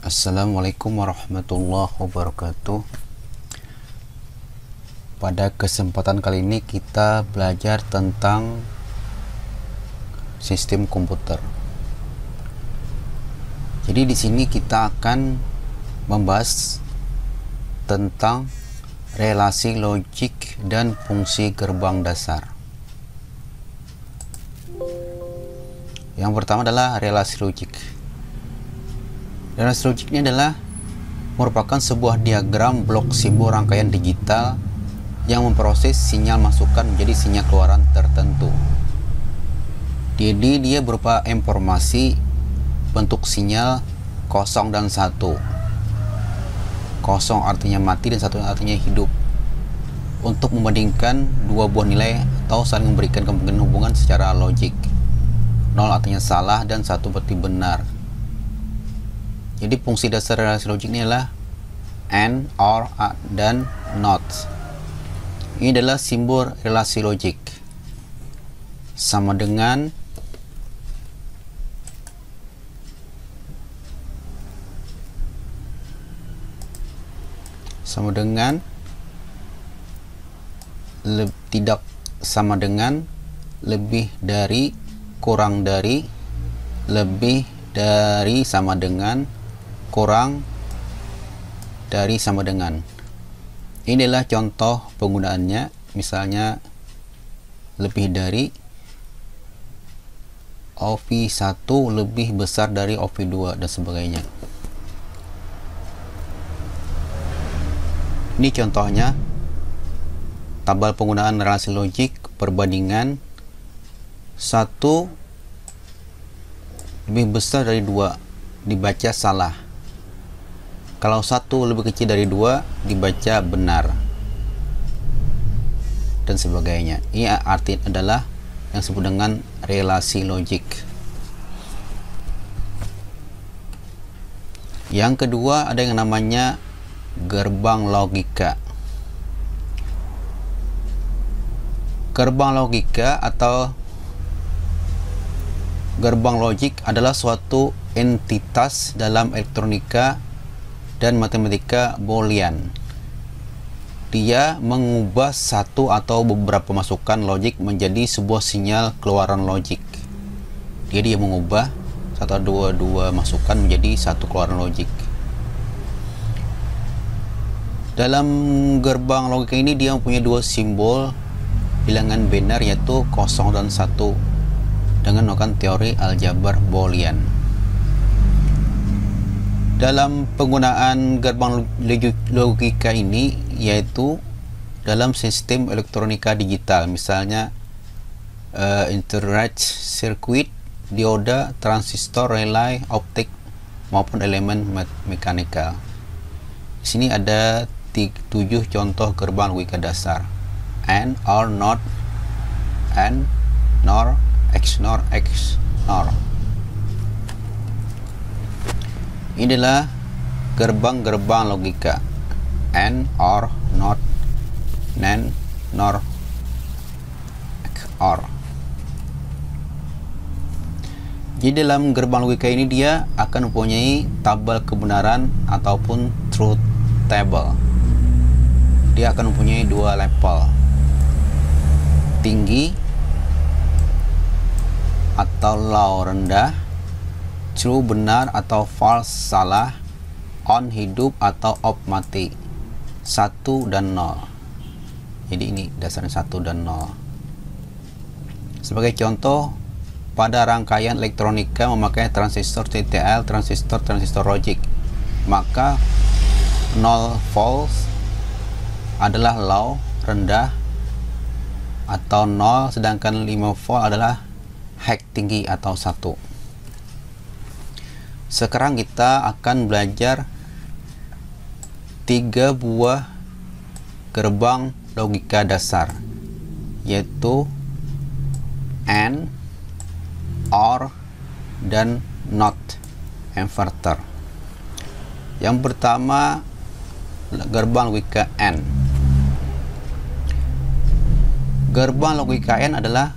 Assalamualaikum warahmatullahi wabarakatuh. Pada kesempatan kali ini kita belajar tentang sistem komputer. Jadi di sini kita akan membahas tentang relasi logik dan fungsi gerbang dasar. Yang pertama adalah relasi logik. Relasi logik ini adalah merupakan sebuah diagram blok simbol rangkaian digital yang memproses sinyal masukan menjadi sinyal keluaran tertentu. Jadi dia berupa informasi bentuk sinyal 0 dan 1. 0 artinya mati dan 1 artinya hidup. Untuk membandingkan dua buah nilai atau saling memberikan kemungkinan hubungan secara logik. 0 artinya salah dan 1 berarti benar. Jadi fungsi dasar relasi logik ini adalah AND, OR, dan NOT. Ini adalah simbol relasi logik. Sama dengan, tidak sama dengan, lebih dari, kurang dari, lebih dari, sama dengan, kurang dari, sama dengan. Ini adalah contoh penggunaannya, misalnya lebih dari OV1 lebih besar dari OV2 dan sebagainya. Ini contohnya tabel penggunaan relasi logik perbandingan 1 lebih besar dari 2 dibaca salah. Kalau 1 lebih kecil dari 2 dibaca benar, dan sebagainya. Ini arti adalah yang disebut dengan relasi logik. Yang kedua ada yang namanya gerbang logika. Gerbang logika atau gerbang logik adalah suatu entitas dalam elektronika dan matematika Boolean. Dia mengubah satu atau beberapa masukan logik menjadi sebuah sinyal keluaran logik. Jadi dia mengubah satu atau dua masukan menjadi satu keluaran logik. Dalam gerbang logika ini dia mempunyai dua simbol bilangan biner, yaitu 0 dan 1, dengan menggunakan teori aljabar Boolean. Dalam penggunaan gerbang logika ini, yaitu dalam sistem elektronika digital, misalnya internet circuit, dioda, transistor, relay, optik, maupun elemen mekanikal. Di sini ada 7 contoh gerbang logika dasar: AND, OR, NOT, AND, NOR, XNOR, XNOR. Ini adalah gerbang-gerbang logika: AND, OR, NOT, NAND, NOR, OR. Jadi dalam gerbang logika ini dia akan mempunyai tabel kebenaran ataupun truth table. Dia akan mempunyai dua level: tinggi atau low rendah, true benar atau false salah, on hidup atau off mati, 1 dan 0. Jadi ini dasarnya 1 dan 0. Sebagai contoh, pada rangkaian elektronika memakai transistor TTL, transistor logic, maka 0 false adalah low rendah atau 0, sedangkan 5 volt adalah high tinggi atau 1. Sekarang kita akan belajar 3 buah gerbang logika dasar, yaitu AND, OR, dan NOT inverter. Yang pertama, gerbang logika AND. Gerbang logika AND adalah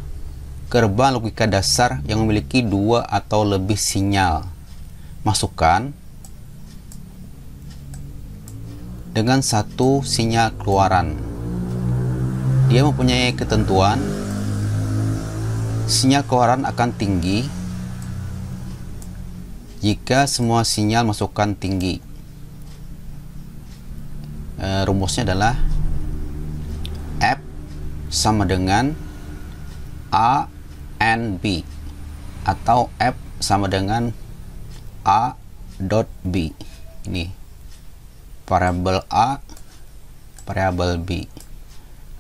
gerbang logika dasar yang memiliki 2 atau lebih sinyal masukan dengan satu sinyal keluaran. Dia mempunyai ketentuan sinyal keluaran akan tinggi jika semua sinyal masukan tinggi. Rumusnya adalah F sama dengan A and B, atau F sama dengan A dot B. Ini variabel A, variabel B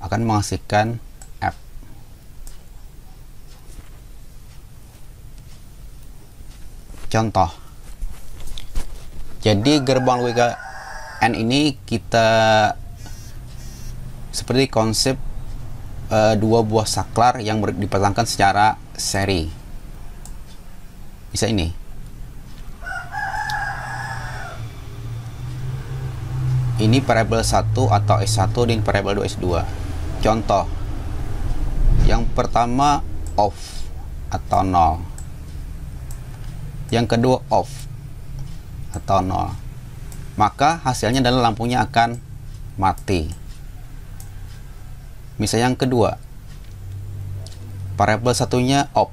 akan menghasilkan F. Contoh. Jadi gerbang logika N ini kita seperti konsep dua buah saklar yang dipasangkan secara seri. Bisa ini. Ini variabel 1 atau S1 dan variabel 2 S2. Contoh. Yang pertama off atau 0. Yang kedua off atau 0. Maka hasilnya adalah lampunya akan mati. Misal yang kedua, variabel satunya off,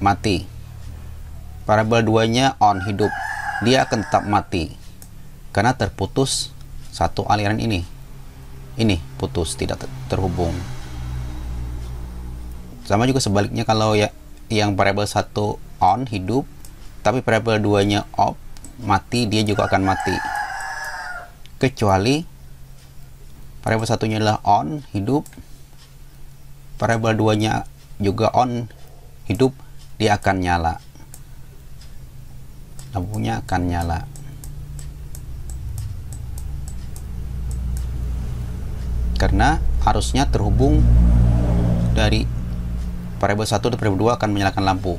mati. Variabel 2-nya on, hidup. Dia akan tetap mati karena terputus satu aliran ini. Ini putus, tidak terhubung. Sama juga sebaliknya, kalau yang variabel 1 on, hidup, tapi variabel 2-nya off, mati, dia juga akan mati. Kecuali variabel satunya adalah on, hidup, variabel 2-nya juga on, hidup, dia akan nyala. Lampunya akan nyala. Karena arusnya terhubung dari variabel 1 dan variabel 2 akan menyalakan lampu.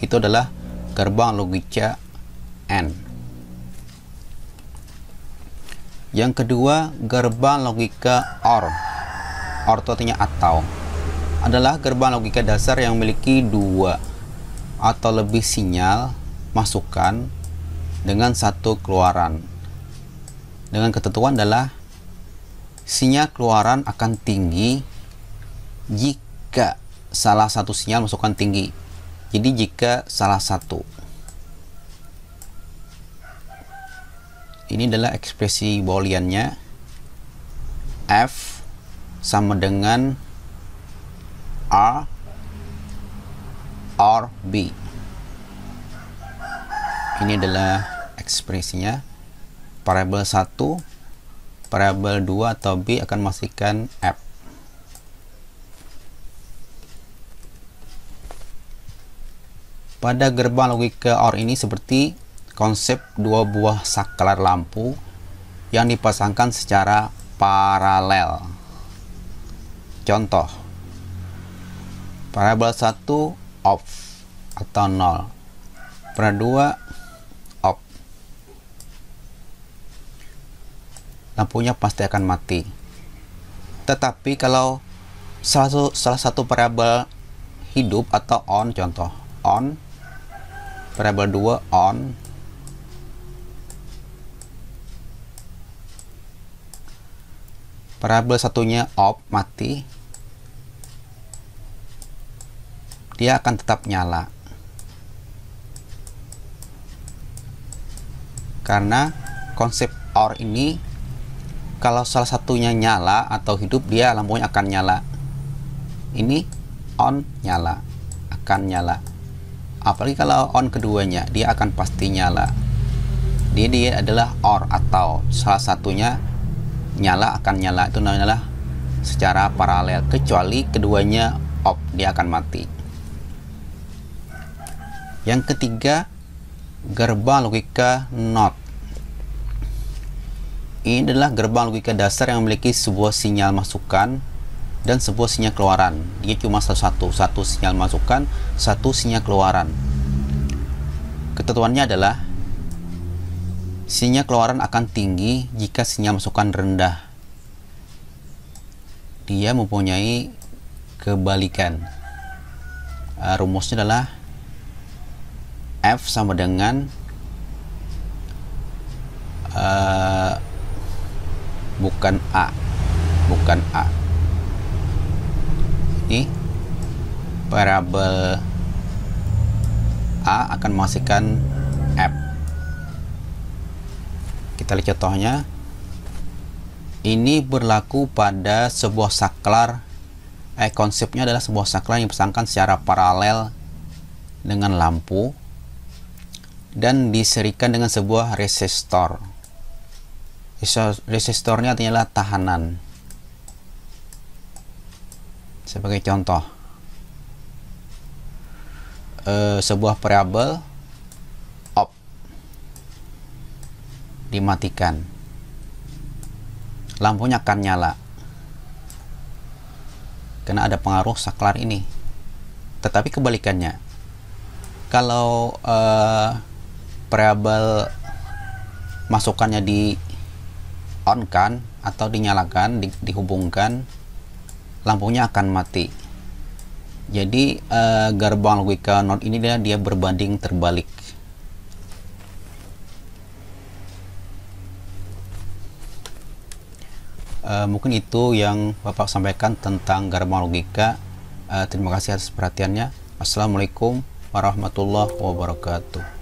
Itu adalah gerbang logika N. Yang kedua, gerbang logika OR. OR itu artinya atau. Adalah gerbang logika dasar yang memiliki dua atau lebih sinyal masukan dengan satu keluaran. Dengan ketentuan adalah sinyal keluaran akan tinggi jika salah satu sinyal masukan tinggi. Jadi jika salah satu. Ini adalah ekspresi booleannya. F sama dengan R or B. Ini adalah ekspresinya. Variabel 1, variabel 2 atau B akan menghasilkan F. Pada gerbang logika OR ini seperti konsep dua buah saklar lampu yang dipasangkan secara paralel. Contoh. Variabel 1 off atau 0. Variabel 2 off. Lampunya pasti akan mati. Tetapi kalau salah satu variabel hidup atau on, contoh on, variabel 2 on, variabel satunya off, mati, dia akan tetap nyala karena konsep OR ini, kalau salah satunya nyala atau hidup, dia lampunya akan nyala. Ini on, nyala, akan nyala. Apalagi kalau on keduanya, dia akan pasti nyala. Dia adalah OR atau salah satunya nyala akan nyala, itu namanya secara paralel. Kecuali keduanya off, dia akan mati. Yang ketiga, gerbang logika NOT. Ini adalah gerbang logika dasar yang memiliki sebuah sinyal masukan dan sebuah sinyal keluaran. Dia cuma satu sinyal masukan, satu sinyal keluaran. Ketentuannya adalah sinyal keluaran akan tinggi jika sinyal masukan rendah. Dia mempunyai kebalikan. Rumusnya adalah F sama dengan bukan A, bukan A. Ini variabel A akan menghasilkan F. Kita lihat contohnya. Ini berlaku pada sebuah saklar. Konsepnya adalah sebuah saklar yang dipasangkan secara paralel dengan lampu dan diserikan dengan sebuah resistor. Resistornya artinya adalah tahanan. Sebagai contoh, sebuah variabel op dimatikan, lampunya akan nyala karena ada pengaruh saklar ini. Tetapi kebalikannya, kalau variabel masukannya di on kan atau dinyalakan, dihubungkan, lampunya akan mati. Jadi gerbang logika NOT ini dia berbanding terbalik. Mungkin itu yang Bapak sampaikan tentang gerbang logika. Terima kasih atas perhatiannya. Assalamualaikum warahmatullahi wabarakatuh.